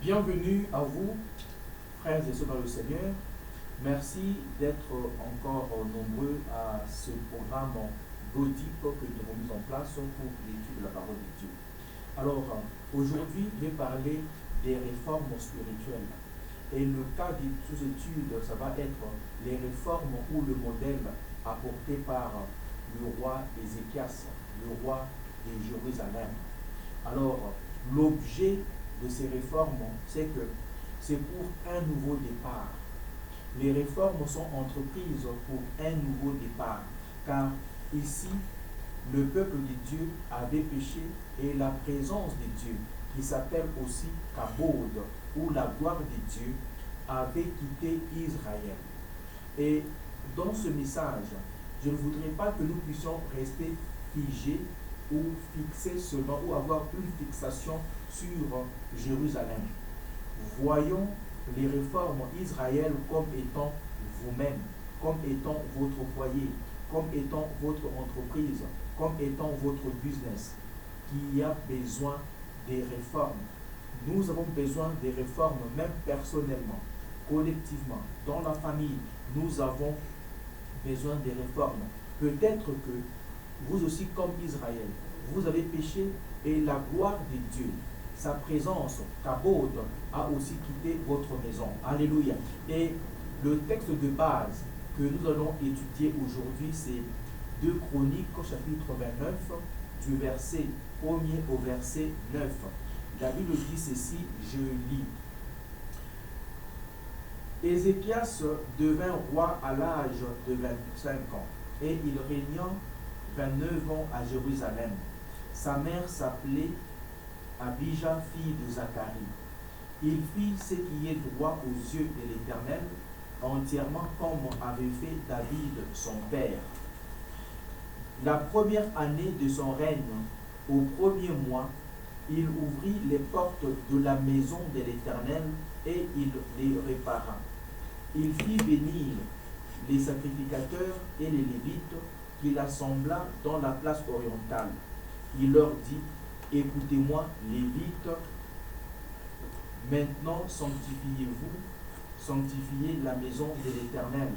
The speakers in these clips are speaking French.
Bienvenue à vous, frères et sœurs dans le Seigneur. Merci d'être encore nombreux à ce programme gothique que nous avons mis en place pour l'étude de la parole de Dieu. Alors, aujourd'hui, je vais parler des réformes spirituelles. Et le cas de sous-étude, ça va être les réformes ou le modèle apporté par le roi Ézéchias, le roi de Jérusalem. Alors, l'objet de ces réformes, c'est que c'est pour un nouveau départ. Les réformes sont entreprises pour un nouveau départ, car ici, le peuple de Dieu avait péché et la présence de Dieu, qui s'appelle aussi Kabod, ou la gloire de Dieu, avait quitté Israël. Et dans ce message, je ne voudrais pas que nous puissions rester figés ou fixés seulement, ou avoir une fixation sur Jérusalem. Voyons les réformes Israël comme étant vous-même, comme étant votre foyer, comme étant votre entreprise, comme étant votre business, qui a besoin des réformes. Nous avons besoin des réformes, même personnellement, collectivement, dans la famille. Nous avons besoin des réformes. Peut-être que vous aussi, comme Israël, vous avez péché et la gloire de Dieu, sa présence, Kabod, a aussi quitté votre maison. Alléluia. Et le texte de base que nous allons étudier aujourd'hui, c'est 2 Chroniques, chapitre 29, du verset 1er au verset 9. La Bible dit ceci, je lis. Ézéchias devint roi à l'âge de 25 ans et il régna 29 ans à Jérusalem. Sa mère s'appelait Abijah, fille de Zacharie. Il fit ce qui est droit aux yeux de l'Éternel, entièrement comme avait fait David son père. La première année de son règne, au premier mois, il ouvrit les portes de la maison de l'Éternel et il les répara. Il fit venir les sacrificateurs et les Lévites qu'il assembla dans la place orientale. Il leur dit, écoutez-moi, Lévites, maintenant sanctifiez-vous, sanctifiez la maison de l'Éternel.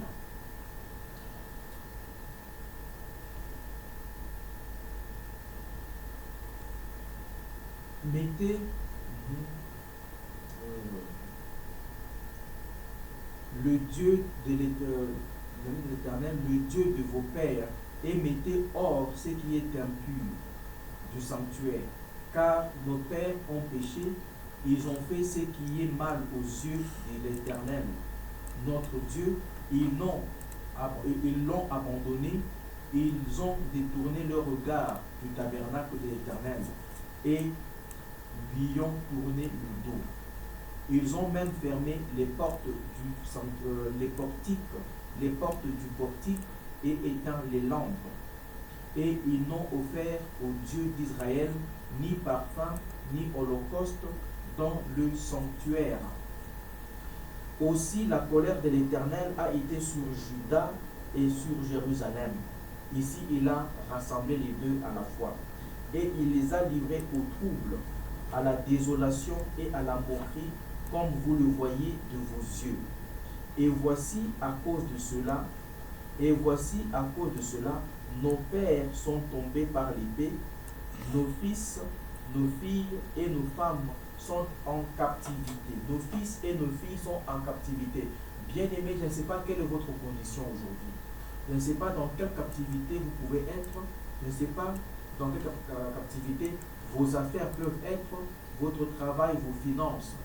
Mettez le Dieu de l'Éternel, le Dieu de vos pères, et mettez hors ce qui est impur du sanctuaire, car nos pères ont péché, ils ont fait ce qui est mal aux yeux de l'Éternel, notre Dieu. Ils l'ont abandonné, ils ont détourné leur regard du tabernacle de l'Éternel et lui ont tourné le dos. Ils ont même fermé les portes du portique et éteint les lampes. Et ils n'ont offert au Dieu d'Israël ni parfum ni holocauste dans le sanctuaire. Aussi la colère de l'Éternel a été sur Juda et sur Jérusalem. Ici il a rassemblé les deux à la fois. Et il les a livrés au trouble, à la désolation et à la moquerie, comme vous le voyez de vos yeux. Et voici à cause de cela, nos pères sont tombés par l'épée, nos fils, nos filles et nos femmes sont en captivité. Nos fils et nos filles sont en captivité. Bien-aimés, je ne sais pas quelle est votre condition aujourd'hui. Je ne sais pas dans quelle captivité vous pouvez être. Je ne sais pas dans quelle captivité vos affaires peuvent être, votre travail, vos finances.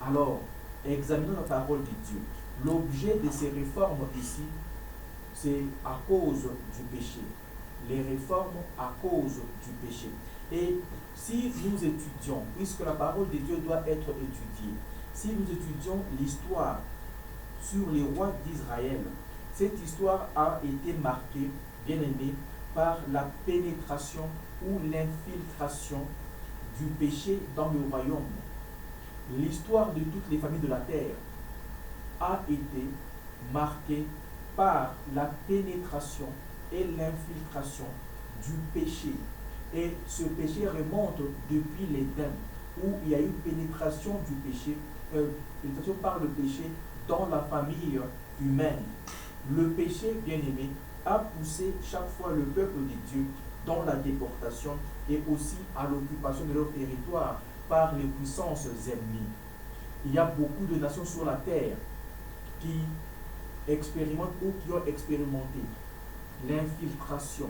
Alors, examinons la parole de Dieu. L'objet de ces réformes ici, c'est à cause du péché. Les réformes à cause du péché. Et si nous étudions, puisque la parole de Dieu doit être étudiée, si nous étudions l'histoire sur les rois d'Israël, cette histoire a été marquée, bien aimé, par la pénétration ou l'infiltration du péché dans le royaume. L'histoire de toutes les familles de la terre a été marquée par la pénétration et l'infiltration du péché. Et ce péché remonte depuis l'Éden, où il y a eu pénétration du péché, pénétration par le péché dans la famille humaine. Le péché, bien aimé, a poussé chaque fois le peuple de Dieu dans la déportation et aussi à l'occupation de leur territoire par les puissances ennemies. Il y a beaucoup de nations sur la terre qui expérimentent ou qui ont expérimenté l'infiltration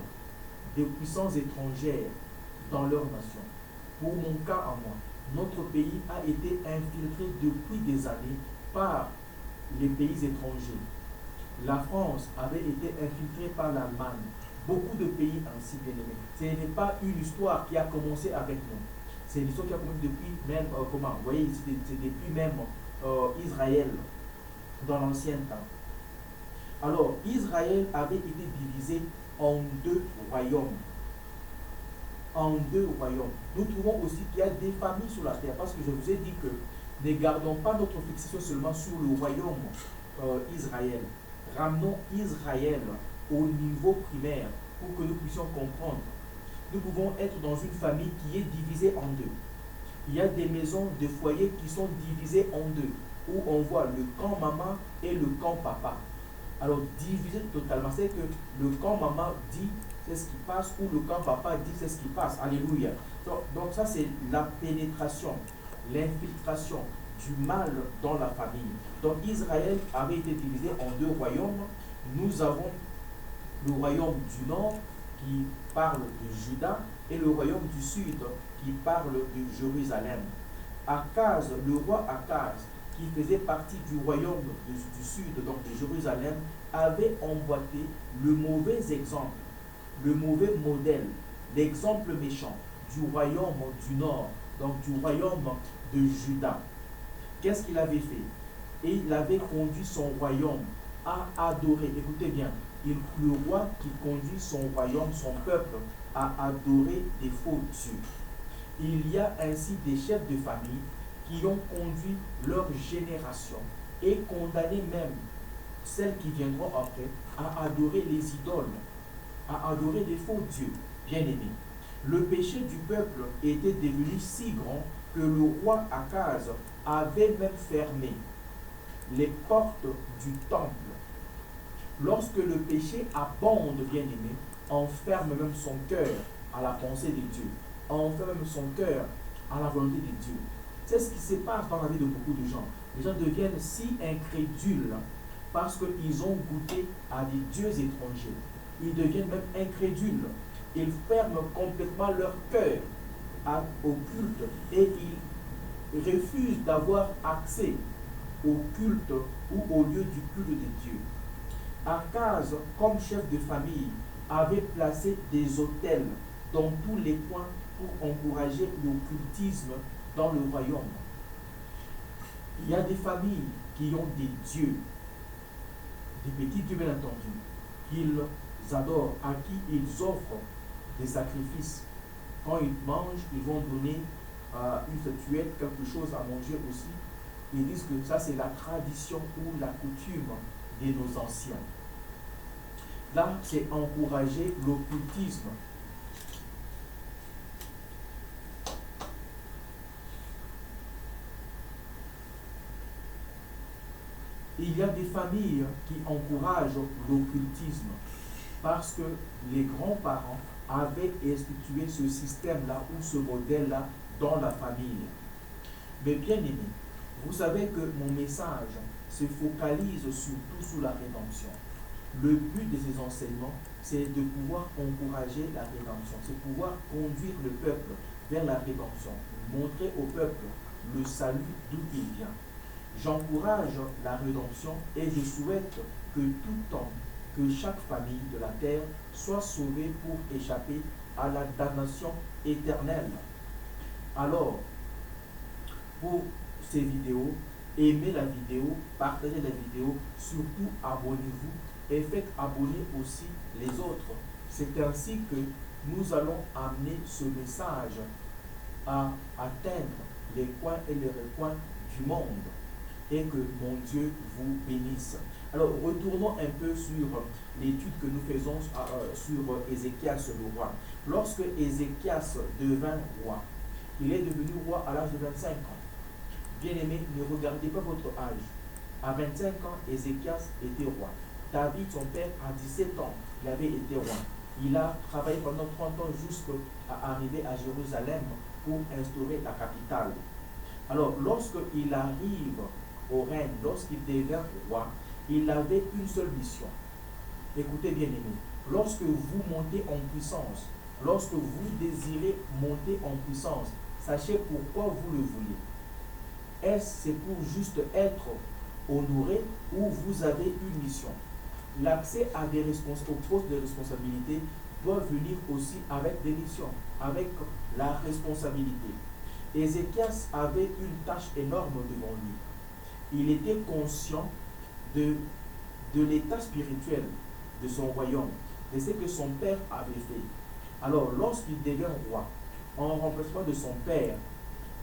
des puissances étrangères dans leur nation. Pour mon cas à moi, notre pays a été infiltré depuis des années par les pays étrangers. La France avait été infiltrée par l'Allemagne. Beaucoup de pays ainsi, bien aimés. Ce n'est pas une histoire qui a commencé avec nous. C'est une histoire qui a commencé depuis même, vous voyez ici, c'est depuis même Israël, dans l'ancien temps. Alors, Israël avait été divisé en deux royaumes. En deux royaumes. Nous trouvons aussi qu'il y a des familles sur la terre, parce que je vous ai dit que ne gardons pas notre fixation seulement sur le royaume Israël. Ramenons Israël au niveau primaire pour que nous puissions comprendre. Nous pouvons être dans une famille qui est divisée en deux. Il y a des maisons, des foyers qui sont divisés en deux, où on voit le camp maman et le camp papa. Alors, divisé totalement, c'est que le camp maman dit c'est ce qui passe, ou le camp papa dit c'est ce qui passe. Alléluia. Donc ça, c'est la pénétration, l'infiltration du mal dans la famille. Donc Israël avait été divisé en deux royaumes. Nous avons le royaume du nord qui parle de Juda et le royaume du sud qui parle de Jérusalem. Akaz, le roi Akaz, qui faisait partie du royaume du sud, donc de Jérusalem, avait emboîté le mauvais exemple, le mauvais modèle, l'exemple méchant du royaume du nord, donc du royaume de Juda. Qu'est-ce qu'il avait fait? Et il avait conduit son royaume à adorer, écoutez bien, le roi qui conduit son royaume, son peuple, à adorer des faux dieux. Il y a ainsi des chefs de famille qui ont conduit leur génération et condamné même celles qui viendront après à adorer les idoles, à adorer des faux dieux, bien-aimés. Le péché du peuple était devenu si grand que le roi Akaz avait même fermé les portes du temple. Lorsque le péché abonde, bien-aimé, on ferme même son cœur à la pensée de Dieu. On ferme même son cœur à la volonté de Dieu. C'est ce qui se passe dans la vie de beaucoup de gens. Les gens deviennent si incrédules parce qu'ils ont goûté à des dieux étrangers. Ils deviennent même incrédules. Ils ferment complètement leur cœur au culte et ils refusent d'avoir accès au culte ou au lieu du culte de Dieu. Akaz, comme chef de famille, avait placé des autels dans tous les coins pour encourager l'occultisme dans le royaume. Il y a des familles qui ont des dieux, des petits dieux bien entendu, qu'ils adorent, à qui ils offrent des sacrifices. Quand ils mangent, ils vont donner une statuette, quelque chose à manger aussi. Ils disent que ça c'est la tradition ou la coutume de nos anciens. Là, c'est encourager l'occultisme. Il y a des familles qui encouragent l'occultisme parce que les grands-parents avaient institué ce système-là ou ce modèle-là dans la famille. Mais bien aimé, vous savez que mon message se focalise surtout sur la rédemption. Le but de ces enseignements, c'est de pouvoir encourager la rédemption, c'est pouvoir conduire le peuple vers la rédemption, montrer au peuple le salut d'où il vient. J'encourage la rédemption et je souhaite que tout homme, que chaque famille de la terre soit sauvée pour échapper à la damnation éternelle. Alors, pour ces vidéos, aimez la vidéo, partagez la vidéo, surtout abonnez-vous et faites abonner aussi les autres. C'est ainsi que nous allons amener ce message à atteindre les coins et les recoins du monde et que mon Dieu vous bénisse. Alors, retournons un peu sur l'étude que nous faisons sur Ézéchias le roi. Lorsque Ézéchias devint roi, Il est devenu roi à l'âge de 25 ans. Bien-aimés, ne regardez pas votre âge. À 25 ans, Ézéchias était roi. David, son père, à 17 ans, il avait été roi. Il a travaillé pendant 30 ans jusqu'à arriver à Jérusalem pour instaurer la capitale. Alors, lorsqu'il arrive au règne, lorsqu'il devient roi, il avait une seule mission. Écoutez bien aimé, lorsque vous montez en puissance, lorsque vous désirez monter en puissance, sachez pourquoi vous le voulez. Est-ce c'est pour juste être honoré ou vous avez une mission? L'accès à aux postes de responsabilité doit venir aussi avec des missions, avec la responsabilité. Ézéchias avait une tâche énorme devant lui. Il était conscient de l'état spirituel de son royaume, de ce que son père avait fait. Alors, lorsqu'il devient roi, en remplacement de son père,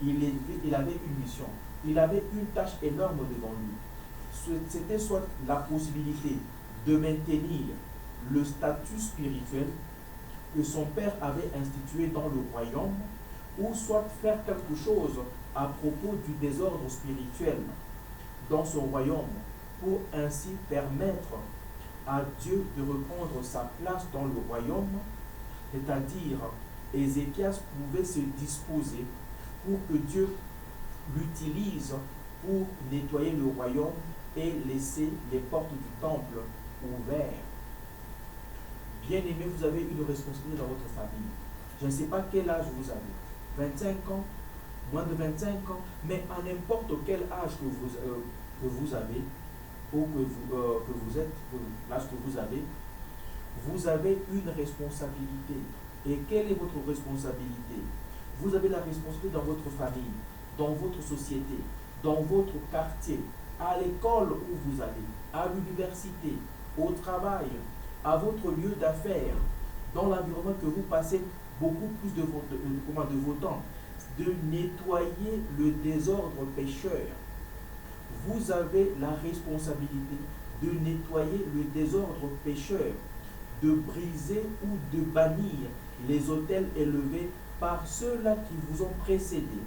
il avait une mission. Il avait une tâche énorme devant lui. C'était soit la possibilité de maintenir le statut spirituel que son père avait institué dans le royaume, ou soit faire quelque chose à propos du désordre spirituel dans son royaume, pour ainsi permettre à Dieu de reprendre sa place dans le royaume, c'est-à-dire Ézéchias pouvait se disposer pour que Dieu l'utilise pour nettoyer le royaume et laisser les portes du temple ouvertes. Bien-aimés, vous avez une responsabilité dans votre famille. Je ne sais pas quel âge vous avez, 25 ans, moins de 25 ans, mais à n'importe quel âge que vous avez, ou que vous êtes, l'âge que vous avez une responsabilité. Et quelle est votre responsabilité? Vous avez la responsabilité dans votre famille, dans votre société, dans votre quartier, à l'école où vous allez, à l'université, au travail, à votre lieu d'affaires, dans l'environnement que vous passez beaucoup plus de vos temps, de nettoyer le désordre pécheur. Vous avez la responsabilité de nettoyer le désordre pécheur, de briser ou de bannir les autels élevés par ceux-là qui vous ont précédé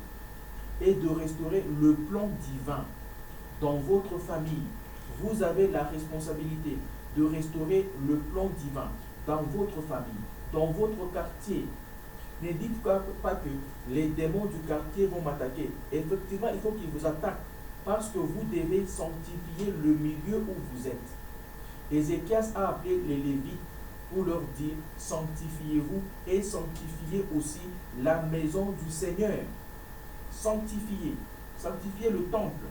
et de restaurer le plan divin dans votre famille. Vous avez la responsabilité de restaurer le plan divin dans votre famille, dans votre quartier. Ne dites pas que les démons du quartier vont m'attaquer. Effectivement, il faut qu'ils vous attaquent parce que vous devez sanctifier le milieu où vous êtes. Ézéchias a appelé les Lévites pour leur dire, sanctifiez-vous et sanctifiez aussi la maison du Seigneur. Sanctifiez le temple.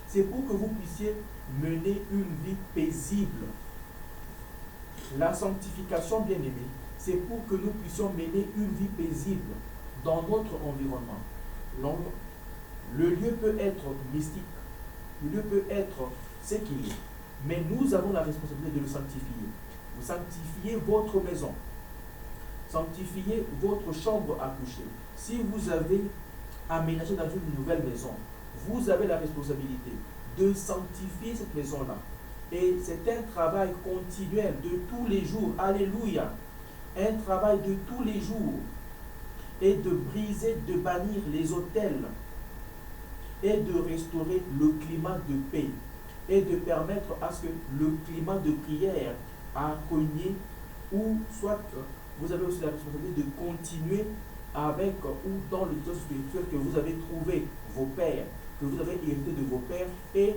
C'est pour que vous puissiez mener une vie paisible. La sanctification, bien aimée, c'est pour que nous puissions mener une vie paisible dans notre environnement. Le lieu peut être mystique, le lieu peut être ce qu'il est, mais nous avons la responsabilité de le sanctifier. Vous sanctifiez votre maison, sanctifiez votre chambre à coucher. Si vous avez aménagé dans une nouvelle maison, vous avez la responsabilité de sanctifier cette maison-là. Et c'est un travail continuel de tous les jours. Alléluia. Un travail de tous les jours. Et de briser, de bannir les autels. Et de restaurer le climat de paix. Et de permettre à ce que le climat de prière à cogner, ou soit vous avez aussi la responsabilité de continuer avec ou dans le temps spirituel que vous avez trouvé vos pères, que vous avez hérité de vos pères, et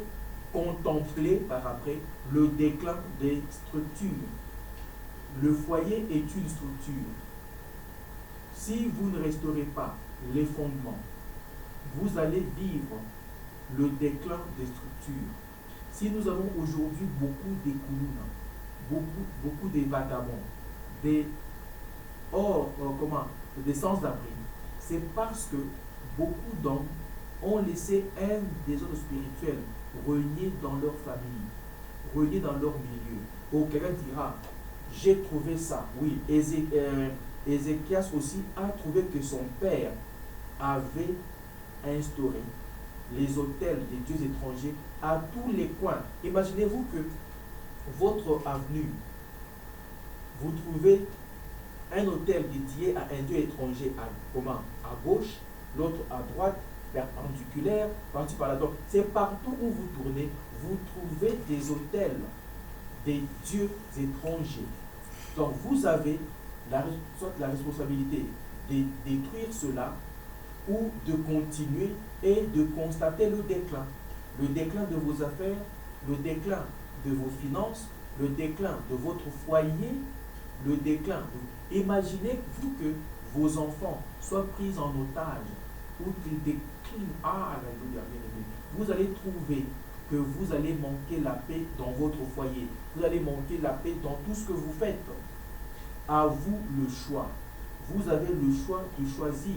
contempler par après le déclin des structures. Le foyer est une structure. Si vous ne restaurez pas les fondements, vous allez vivre le déclin des structures. Si nous avons aujourd'hui beaucoup d'écoutes, beaucoup de vagabonds, des sans-abri, c'est parce que beaucoup d'hommes ont laissé un désordre spirituel régner dans leur famille, régner dans leur milieu. Ou quelqu'un dira, j'ai trouvé ça. Oui, Ézéchias aussi a trouvé que son père avait instauré les autels des dieux étrangers à tous les coins. Imaginez-vous que votre avenue, vous trouvez un hôtel dédié à un dieu étranger à gauche l'autre à droite, perpendiculaire, par-ci par-là. Donc, c'est partout où vous tournez, vous trouvez des autels, des dieux étrangers. Donc, vous avez soit la responsabilité de détruire cela ou de continuer et de constater le déclin. Le déclin de vos affaires, le déclin de vos finances, le déclin de votre foyer, le déclin. Imaginez-vous que vos enfants soient pris en otage ou qu'ils déclinent. Ah, alléluia, bien-aimé. Vous allez trouver que vous allez manquer la paix dans votre foyer. Vous allez manquer la paix dans tout ce que vous faites. À vous le choix. Vous avez le choix de choisir.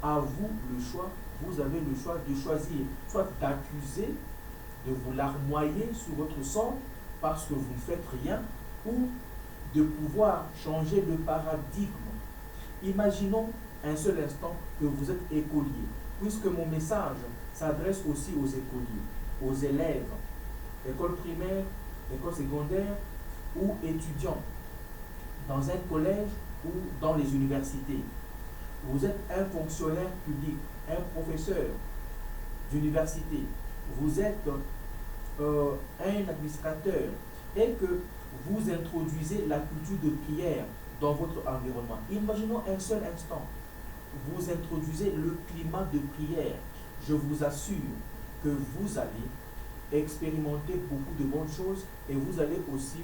À vous le choix. Vous avez le choix de choisir. Soit d'accuser, de vous larmoyer sur votre sort parce que vous ne faites rien, ou de pouvoir changer le paradigme. Imaginons un seul instant que vous êtes écolier, puisque mon message s'adresse aussi aux écoliers, aux élèves, école primaire, école secondaire ou étudiants, dans un collège ou dans les universités. Vous êtes un fonctionnaire public, un professeur d'université, vous êtes un administrateur, et que vous introduisez la culture de prière dans votre environnement. Imaginons un seul instant, vous introduisez le climat de prière. Je vous assure que vous allez expérimenter beaucoup de bonnes choses et vous allez aussi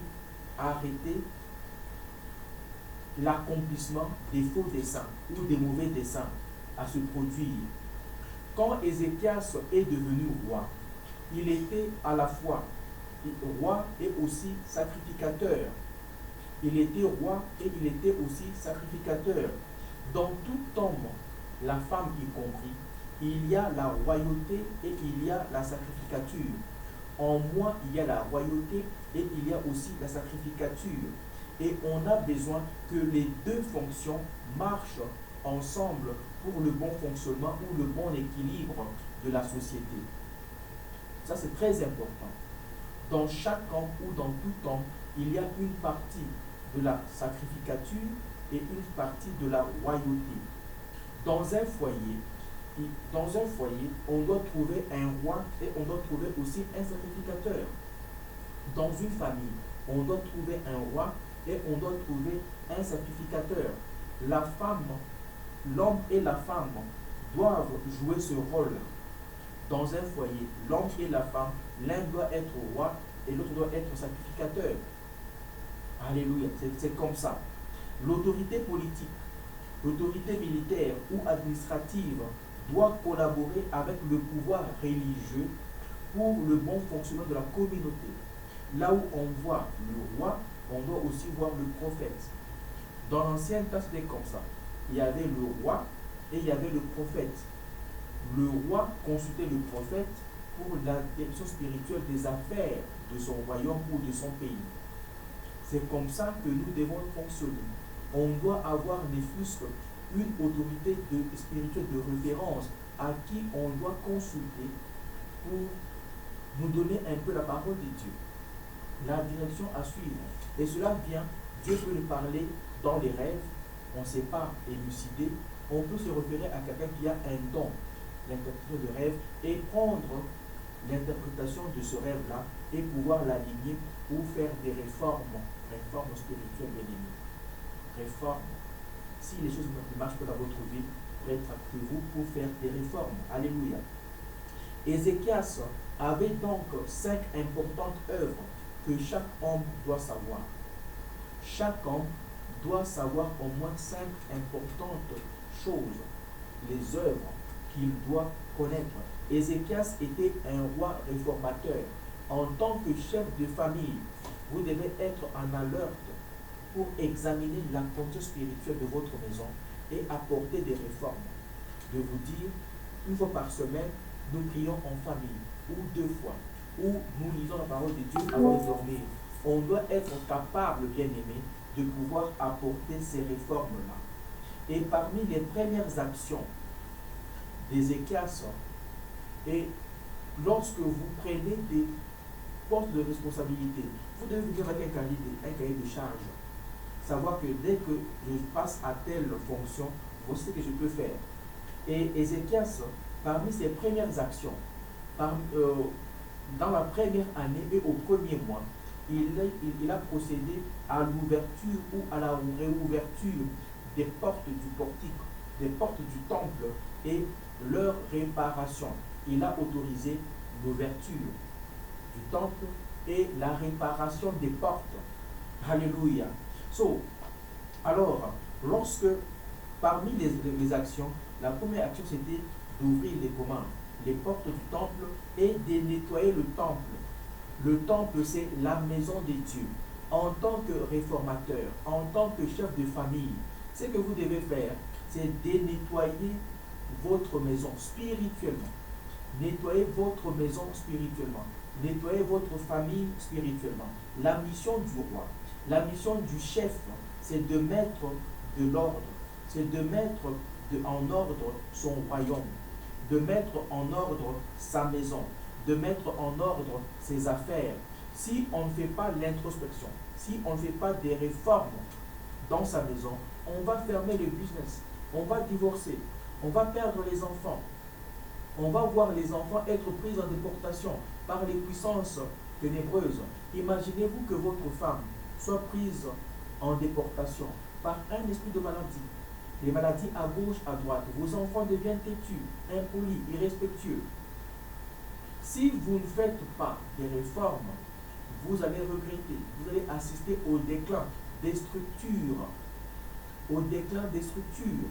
arrêter l'accomplissement des faux desseins ou des mauvais desseins à se produire. Quand Ézéchias est devenu roi, il était à la fois roi et aussi sacrificateur. Il était roi et il était aussi sacrificateur. Dans tout homme, la femme y compris, il y a la royauté et il y a la sacrificature. En moi, il y a la royauté et il y a aussi la sacrificature. Et on a besoin que les deux fonctions marchent ensemble pour le bon fonctionnement ou le bon équilibre de la société. Ça, c'est très important. Dans chaque homme ou dans tout homme, il y a une partie de la sacrificature et une partie de la royauté. Dans un foyer, on doit trouver un roi et on doit trouver aussi un sacrificateur. Dans une famille, on doit trouver un roi et on doit trouver un sacrificateur. La femme, l'homme et la femme doivent jouer ce rôle. Dans un foyer, l'homme et la femme, l'un doit être roi et l'autre doit être sacrificateur. Alléluia, c'est comme ça. L'autorité politique, l'autorité militaire ou administrative doit collaborer avec le pouvoir religieux pour le bon fonctionnement de la communauté. Là où on voit le roi, on doit aussi voir le prophète. Dans l'ancien temps, c'était comme ça. Il y avait le roi et il y avait le prophète. Le roi consultait le prophète pour la direction spirituelle des affaires de son royaume ou de son pays. C'est comme ça que nous devons fonctionner. On doit avoir ne fût-ce une autorité spirituelle de référence à qui on doit consulter pour nous donner un peu la parole de Dieu, la direction à suivre. Et cela vient, Dieu peut nous parler dans les rêves, on ne sait pas élucider, on peut se référer à quelqu'un qui a un don, l'interprétation de rêve, et prendre l'interprétation de ce rêve-là et pouvoir l'aligner ou faire des réformes spirituelles, bien aimées. Réformes. Si les choses ne marchent pas dans votre vie, rétractez-vous pour faire des réformes. Alléluia. Ézéchias avait donc 5 importantes œuvres que chaque homme doit savoir. Chaque homme doit savoir au moins 5 importantes choses, les œuvres qu'il doit connaître. Ézéchias était un roi réformateur. En tant que chef de famille, vous devez être en alerte pour examiner la condition spirituelle de votre maison et apporter des réformes. De vous dire, une fois par semaine, nous prions en famille, ou 2 fois, ou nous lisons la parole de Dieu avant de dormir. On doit être capable, bien aimé, de pouvoir apporter ces réformes-là. Et parmi les premières actions d'Ézéchias, et lorsque vous prenez des postes de responsabilité, vous devez venir avec un cahier de charge. Savoir que dès que je passe à telle fonction, voici ce que je peux faire. Et Ézéchias, parmi ses premières actions, dans la première année et au premier mois, il a procédé à l'ouverture ou à la réouverture des portes du portique, des portes du temple et leur réparation. Il a autorisé l'ouverture du temple et la réparation des portes. Alléluia. Alors, lorsque parmi les actions, la première action c'était d'ouvrir les portes du temple et de nettoyer le temple. Le temple, c'est la maison de Dieu. En tant que réformateur, en tant que chef de famille, ce que vous devez faire, c'est de nettoyer votre maison spirituellement. Nettoyer votre maison spirituellement. Nettoyer votre famille spirituellement. La mission du roi, la mission du chef, c'est de mettre de l'ordre. C'est de mettre en ordre son royaume. De mettre en ordre sa maison. De mettre en ordre ses affaires. Si on ne fait pas l'introspection, si on ne fait pas des réformes dans sa maison, on va fermer le business, on va divorcer, on va perdre les enfants, on va voir les enfants être pris en déportation par les puissances ténébreuses. Imaginez-vous que votre femme soit prise en déportation par un esprit de maladie. Les maladies à gauche, à droite. Vos enfants deviennent têtus, impolis, irrespectueux. Si vous ne faites pas des réformes, vous allez regretter, vous allez assister au déclin des structures. Au déclin des structures.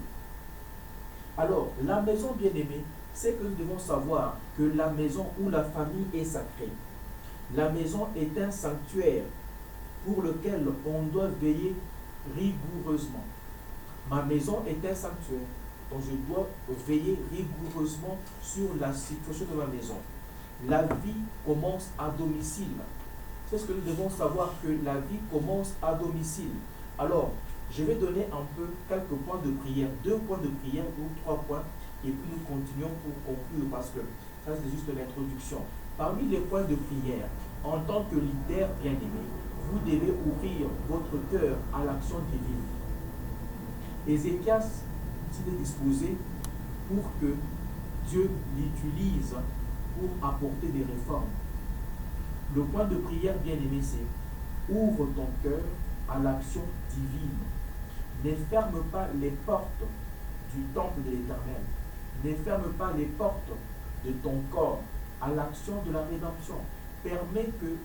Alors, la maison bien-aimée, c'est que nous devons savoir que la maison ou la famille est sacrée. La maison est un sanctuaire pour lequel on doit veiller rigoureusement. Ma maison est un sanctuaire, donc je dois veiller rigoureusement sur la situation de ma maison. La vie commence à domicile. C'est ce que nous devons savoir, que la vie commence à domicile. Alors, je vais donner un peu quelques points de prière, 2 points de prière ou 3 points, et puis nous continuons pour conclure, parce que ça c'est juste l'introduction. Parmi les points de prière, en tant que leader bien-aimé, vous devez ouvrir votre cœur à l'action divine. Ézéchias s'il est disposé pour que Dieu l'utilise pour apporter des réformes. Le point de prière bien-aimé, c'est ouvre ton cœur à l'action divine. Ne ferme pas les portes du temple de l'Éternel. Ne ferme pas les portes de ton corps à l'action de la rédemption. Permets que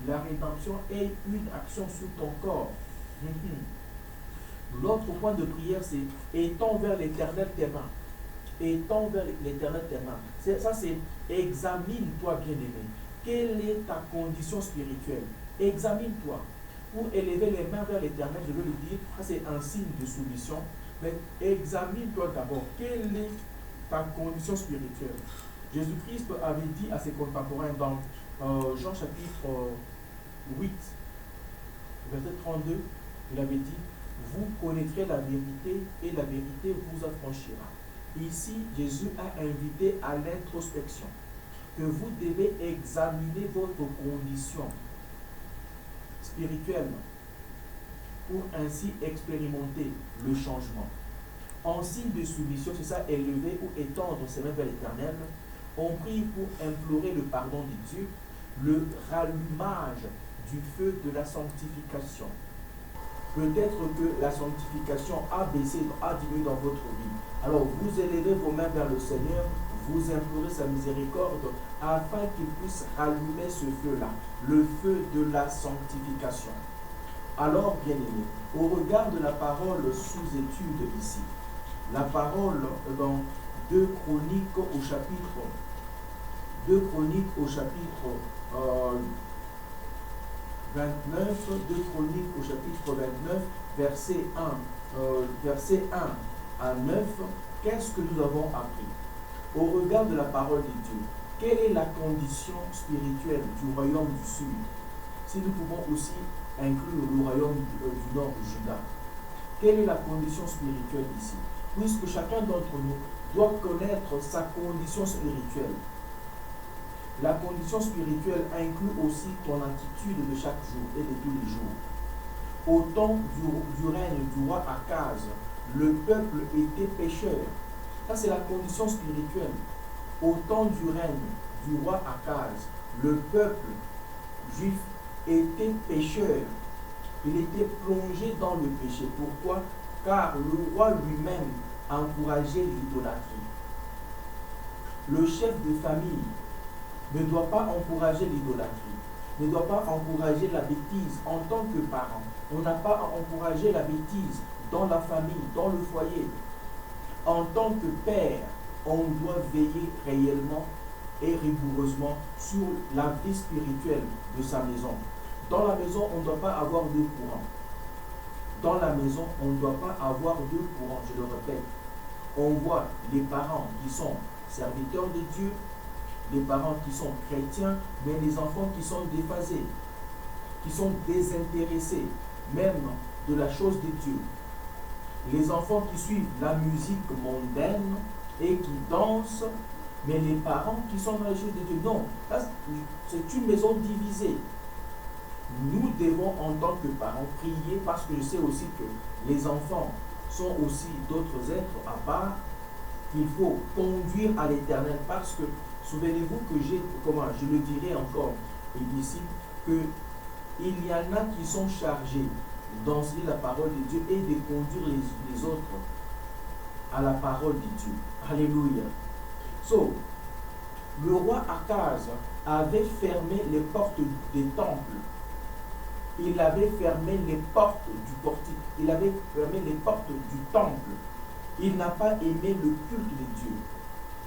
la rédemption ait une action sur ton corps. L'autre point de prière, c'est étends vers l'Éternel tes mains. Étends vers l'Éternel tes mains. Ça, c'est examine-toi, bien-aimé. Quelle est ta condition spirituelle? Examine-toi. Pour élever les mains vers l'Éternel, je veux le dire, c'est un signe de soumission. Mais examine-toi d'abord. Quelle est ta condition spirituelle? Jésus-Christ avait dit à ses contemporains dans Jean chapitre 8, verset 32, il avait dit, vous connaîtrez la vérité et la vérité vous affranchira. Ici, Jésus a invité à l'introspection, que vous devez examiner votre condition spirituelle pour ainsi expérimenter le changement. En signe de soumission, c'est ça, élever ou étendre ses mains vers l'Éternel, on prie pour implorer le pardon de Dieu, le rallumage du feu de la sanctification. Peut-être que la sanctification a baissé, a diminué dans votre vie. Alors vous élevez vos mains vers le Seigneur, vous implorez sa miséricorde afin qu'il puisse rallumer ce feu-là, le feu de la sanctification. Alors, bien-aimés, au regard de la parole sous étude ici, la parole dans 2 Chroniques au chapitre 29, 2 Chroniques au chapitre 29, verset 1 à 9, qu'est-ce que nous avons appris? Au regard de la parole de Dieu, quelle est la condition spirituelle du royaume du Sud? Si nous pouvons aussi inclure le royaume du nord de Juda. Quelle est la condition spirituelle ici? Puisque chacun d'entre nous doit connaître sa condition spirituelle. La condition spirituelle inclut aussi ton attitude de chaque jour et de tous les jours. Au temps du règne du roi Akaz, le peuple était pécheur. Ça, c'est la condition spirituelle. Au temps du règne du roi Akaz, le peuple juif était pécheur. Il était plongé dans le péché. Pourquoi? Car le roi lui-même encourageait l'idolâtrie. Le chef de famille ne doit pas encourager l'idolâtrie, ne doit pas encourager la bêtise en tant que parent. On n'a pas à encourager la bêtise dans la famille, dans le foyer. En tant que père, on doit veiller réellement et rigoureusement sur la vie spirituelle de sa maison. Dans la maison, on ne doit pas avoir deux courants. Dans la maison, on ne doit pas avoir deux courants, je le répète. On voit les parents qui sont serviteurs de Dieu, les parents qui sont chrétiens, mais les enfants qui sont déphasés, qui sont désintéressés même de la chose de Dieu. Les enfants qui suivent la musique mondaine et qui dansent, mais les parents qui sont dans la chose de Dieu. Non, c'est une maison divisée. Nous devons, en tant que parents, prier, parce que je sais aussi que les enfants sont aussi d'autres êtres à part qu'il faut conduire à l'Éternel, parce que souvenez-vous que je le dirai encore ici, que il y en a qui sont chargés d'enseigner la parole de Dieu et de conduire les autres à la parole de Dieu. Alléluia. So, le roi Akaz avait fermé les portes des temples. Il avait fermé les portes du portique. Il avait fermé les portes du temple. Il n'a pas aimé le culte de Dieu.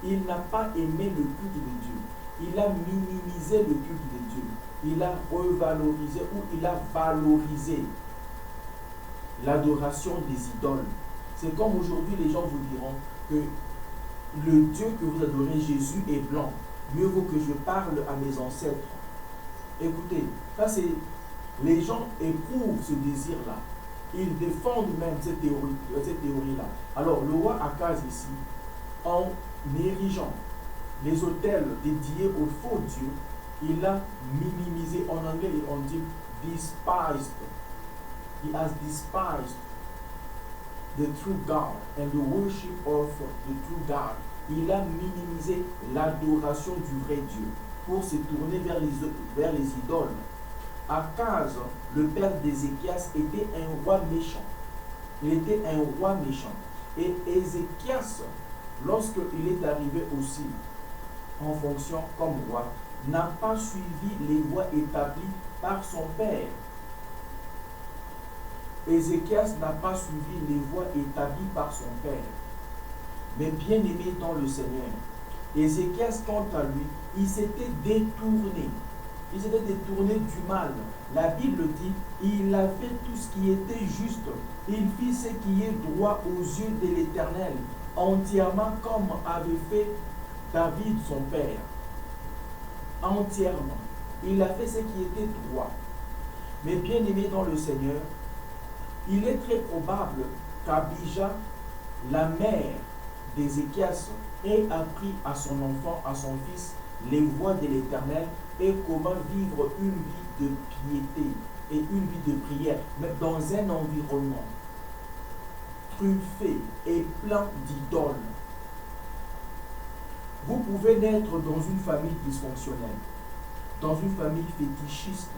Il n'a pas aimé le culte de Dieu. Il a minimisé le culte de Dieu. Il a revalorisé ou il a valorisé l'adoration des idoles. C'est comme aujourd'hui les gens vous diront que le Dieu que vous adorez, Jésus, est blanc. Mieux vaut que je parle à mes ancêtres. Écoutez, ça c'est... Les gens éprouvent ce désir-là. Ils défendent même cette théorie-là. Alors, le roi Akaz ici, en érigeant les autels dédiés aux faux dieux, il a minimisé, en anglais on dit despised. He has despised the true God and the worship of the true God. Il a minimisé l'adoration du vrai Dieu pour se tourner vers les idoles. Akaz, le père d'Ézéchias, était un roi méchant. Il était un roi méchant. Et Ézéchias, lorsqu'il est arrivé aussi en fonction comme roi, n'a pas suivi les voies établies par son père. Ézéchias n'a pas suivi les voies établies par son père. Mais bien aimé dans le Seigneur, Ézéchias, quant à lui, il s'était détourné. Il s'était détourné du mal. La Bible dit, il a fait tout ce qui était juste. Il fit ce qui est droit aux yeux de l'Éternel, entièrement comme avait fait David son père. Entièrement. Il a fait ce qui était droit. Mais bien aimé dans le Seigneur, il est très probable qu'Abijah, la mère d'Ézéchias, ait appris à son enfant, à son fils, les voies de l'Éternel et comment vivre une vie de piété et une vie de prière, mais dans un environnement truffé et plein d'idoles. Vous pouvez naître dans une famille dysfonctionnelle, dans une famille fétichiste,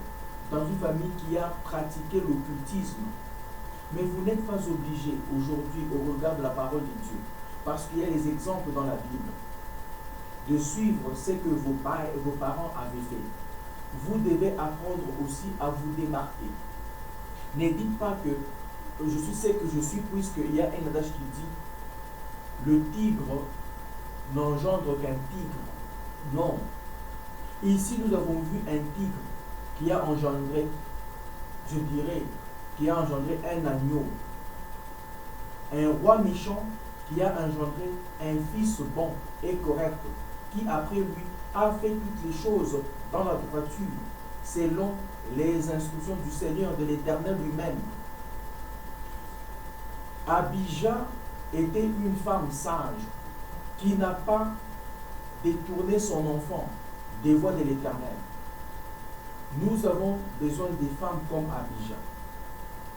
dans une famille qui a pratiqué l'occultisme, mais vous n'êtes pas obligé aujourd'hui, au regard de la parole de Dieu, parce qu'il y a des exemples dans la Bible, de suivre ce que vos parents avaient fait. Vous devez apprendre aussi à vous démarquer. Ne dites pas que je suis ce que je suis, puisqu'il y a un adage qui dit le tigre n'engendre qu'un tigre. Non. Ici, nous avons vu un tigre qui a engendré, je dirais, qui a engendré un agneau. Un roi méchant qui a engendré un fils bon et correct, qui après lui a fait toutes les choses dans la droiture, selon les instructions du Seigneur, de l'Éternel lui-même. Abijah était une femme sage, qui n'a pas détourné son enfant des voies de l'Éternel. Nous avons besoin des femmes comme Abijah,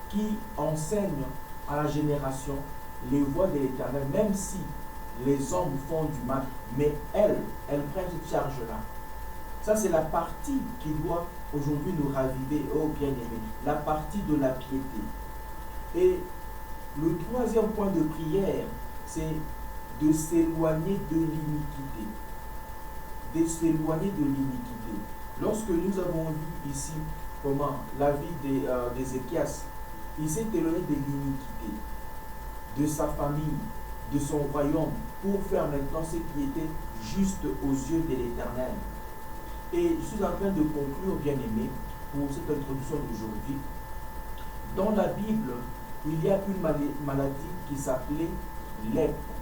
qui enseignent à la génération les voies de l'Éternel, même si les hommes font du mal, mais elles prennent cette charge-là. Ça, c'est la partie qui doit aujourd'hui nous raviver, oh bien-aimés, la partie de la piété. Et le troisième point de prière, c'est de s'éloigner de l'iniquité. De s'éloigner de l'iniquité. Lorsque nous avons vu ici comment la vie d'Ézéchias, il s'est éloigné de l'iniquité, de sa famille, de son royaume, pour faire maintenant ce qui était juste aux yeux de l'Éternel. Et je suis en train de conclure, bien-aimés, pour cette introduction d'aujourd'hui. Dans la Bible, il y a une maladie qui s'appelait lèpre.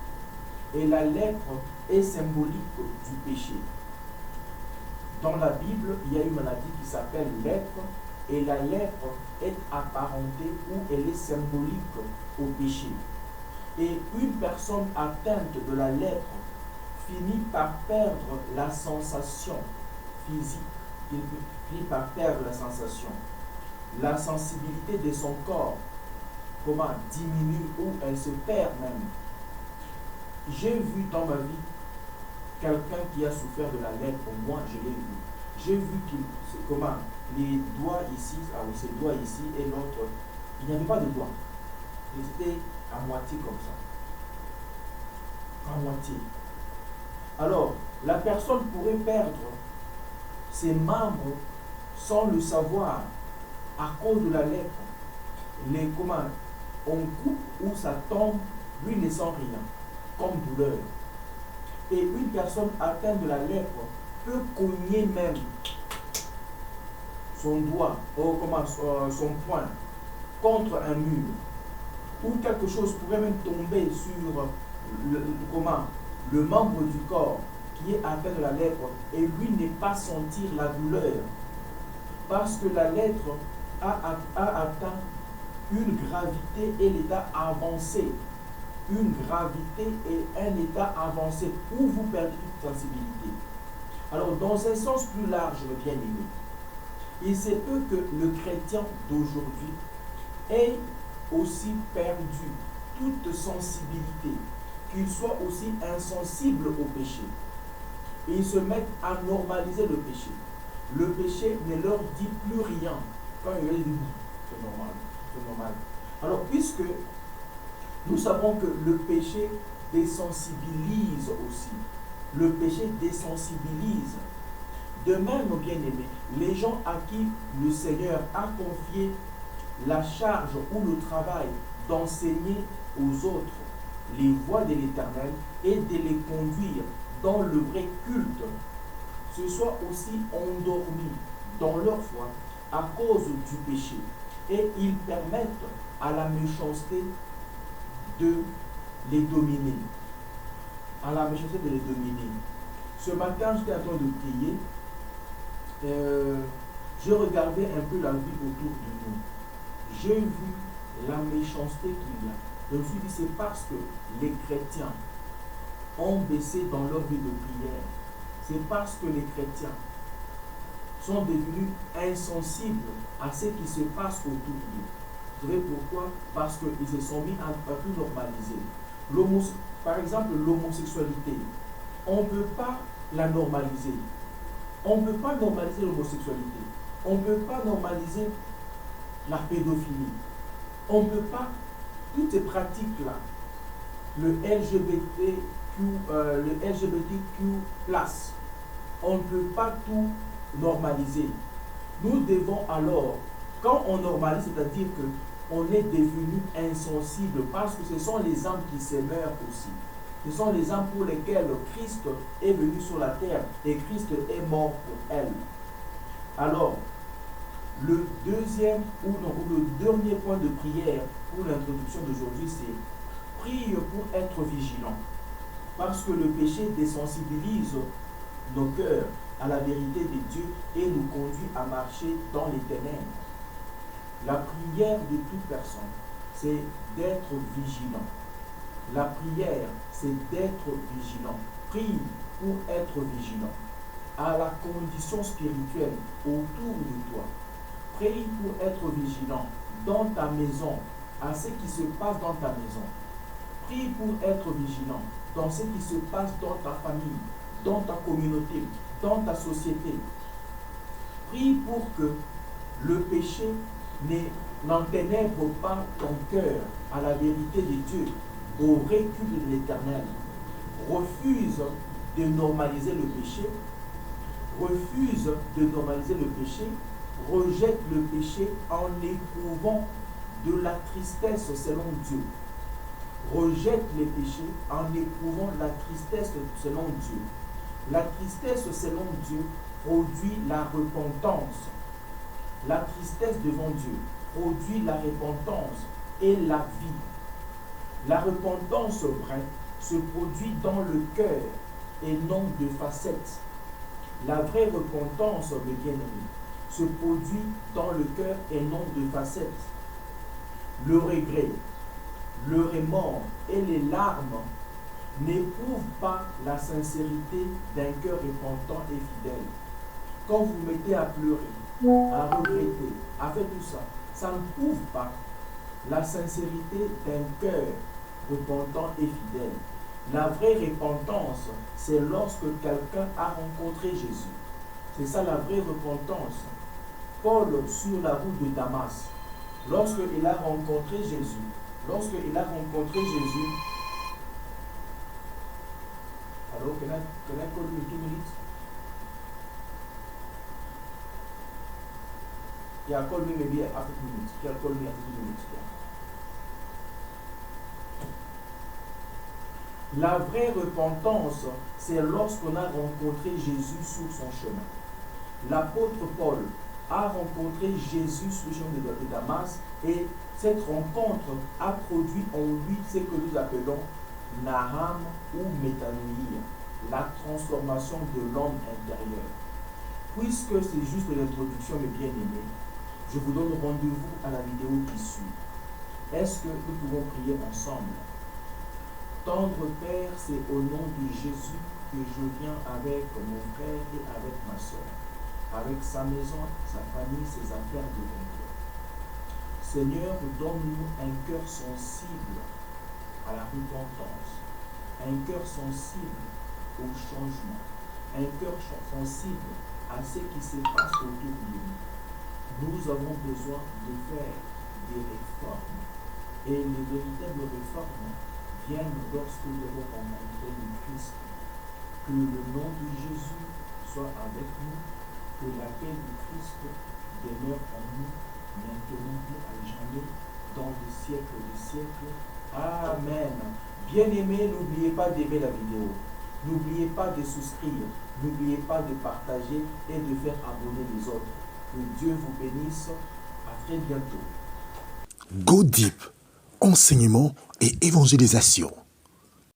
Et la lèpre est symbolique du péché. Dans la Bible, il y a une maladie qui s'appelle lèpre. Et la lèpre est apparentée ou elle est symbolique au péché. Et une personne atteinte de la lèpre finit par perdre la sensation physique, il finit par perdre la sensation. La sensibilité de son corps, comment, diminue ou elle se perd même. J'ai vu dans ma vie quelqu'un qui a souffert de la lèpre, moi je l'ai vu. J'ai vu comment les doigts ici, ses doigts ici et l'autre, il n'y avait pas de doigts. Ils étaient à moitié comme ça. À moitié. Alors, la personne pourrait perdre ses membres sans le savoir à cause de la lèpre. On coupe ou ça tombe, lui ne sent rien, comme douleur. Et une personne atteinte de la lèpre peut cogner même son doigt, son poing contre un mur. Ou quelque chose pourrait même tomber sur le membre du corps qui est atteint de la lèpre et lui ne pas sentir la douleur. Parce que la lèpre a atteint une gravité et l'état avancé. Une gravité et un état avancé où vous perdez toute sensibilité. Alors, dans un sens plus large, bien-aimé, il se peut que le chrétien d'aujourd'hui ait aussi perdu toute sensibilité, qu'il soit aussi insensible au péché. Et ils se mettent à normaliser le péché. Le péché ne leur dit plus rien. Quand il est dit, c'est normal, c'est normal. Alors, puisque nous savons que le péché désensibilise aussi, le péché désensibilise. De même, bien-aimés, les gens à qui le Seigneur a confié la charge ou le travail d'enseigner aux autres les voies de l'Éternel et de les conduire dans le vrai culte, se soient aussi endormis dans leur foi à cause du péché. Et ils permettent à la méchanceté de les dominer. À la méchanceté de les dominer. Ce matin, j'étais en train de prier. Je regardais un peu la vie autour de nous. J'ai vu la méchanceté qu'il y a. Je me suis dit, c'est parce que les chrétiens ont baissé dans leur vie de prière. C'est parce que les chrétiens sont devenus insensibles à ce qui se passe autour d'eux. Vous savez pourquoi? Parce qu'ils se sont mis à plus normaliser. Par exemple, l'homosexualité, on ne peut pas la normaliser. On ne peut pas normaliser l'homosexualité. On ne peut pas normaliser la pédophilie. On ne peut pas, toutes ces pratiques-là, le LGBTQ+, on ne peut pas tout normaliser. Nous devons alors, quand on normalise, c'est-à-dire qu'on est devenu insensible, parce que ce sont les âmes qui se meurent aussi. Ce sont les âmes pour lesquelles Christ est venu sur la terre et Christ est mort pour elles. Alors, le deuxième ou le dernier point de prière pour l'introduction d'aujourd'hui, c'est prie pour être vigilant. Parce que le péché désensibilise nos cœurs à la vérité de Dieu et nous conduit à marcher dans les ténèbres. La prière de toute personne, c'est d'être vigilant. La prière, c'est d'être vigilant. Prie pour être vigilant à la condition spirituelle autour de toi. Prie pour être vigilant dans ta maison, à ce qui se passe dans ta maison. Prie pour être vigilant dans ce qui se passe dans ta famille, dans ta communauté, dans ta société. Prie pour que le péché n'enténèbre pas ton cœur à la vérité de Dieu, au recul de l'Éternel. Refuse de normaliser le péché, refuse de normaliser le péché, rejette le péché en éprouvant de la tristesse selon Dieu. Rejette les péchés en éprouvant la tristesse selon Dieu. La tristesse selon Dieu produit la repentance. La tristesse devant Dieu produit la repentance et la vie. La repentance vraie se produit dans le cœur et non de facettes. La vraie repentance, mes bien-aimés, se produit dans le cœur et non de facettes. Le regret, le remords et les larmes n'éprouvent pas la sincérité d'un cœur repentant et fidèle. Quand vous mettez à pleurer, à regretter, à faire tout ça, ça ne prouve pas la sincérité d'un cœur repentant et fidèle. La vraie repentance, c'est lorsque quelqu'un a rencontré Jésus. C'est ça la vraie repentance. Paul, sur la route de Damas, lorsqu'il a rencontré Jésus, alors, can I call you in 2 minutes? Yeah, call me maybe after 2 minutes. Yeah, call me after 2 minutes. Yeah. La vraie repentance, c'est lorsqu'on a rencontré Jésus sur son chemin. L'apôtre Paul a rencontré Jésus sur le chemin de Damas et cette rencontre a produit en lui ce que nous appelons Naham ou métanoïa, la transformation de l'homme intérieur. Puisque c'est juste l'introduction, mes bien-aimés, je vous donne rendez-vous à la vidéo qui suit. Est-ce que nous pouvons prier ensemble? Tendre Père, c'est au nom de Jésus que je viens avec mon frère et avec ma soeur, avec sa maison, sa famille, ses affaires devant toi. Seigneur, donne-nous un cœur sensible à la repentance, un cœur sensible au changement, un cœur sensible à ce qui se passe autour de nous. Nous avons besoin de faire des réformes. Et les véritables réformes viennent lorsque nous avons rencontré le Christ. Que le nom de Jésus soit avec nous, que la paix du Christ demeure en nous, maintenant et à jamais, dans les siècles des siècles. Amen. Bien-aimés, n'oubliez pas d'aimer la vidéo. N'oubliez pas de souscrire. N'oubliez pas de partager et de faire abonner les autres. Que Dieu vous bénisse. À très bientôt. Go Deep, enseignement et évangélisation.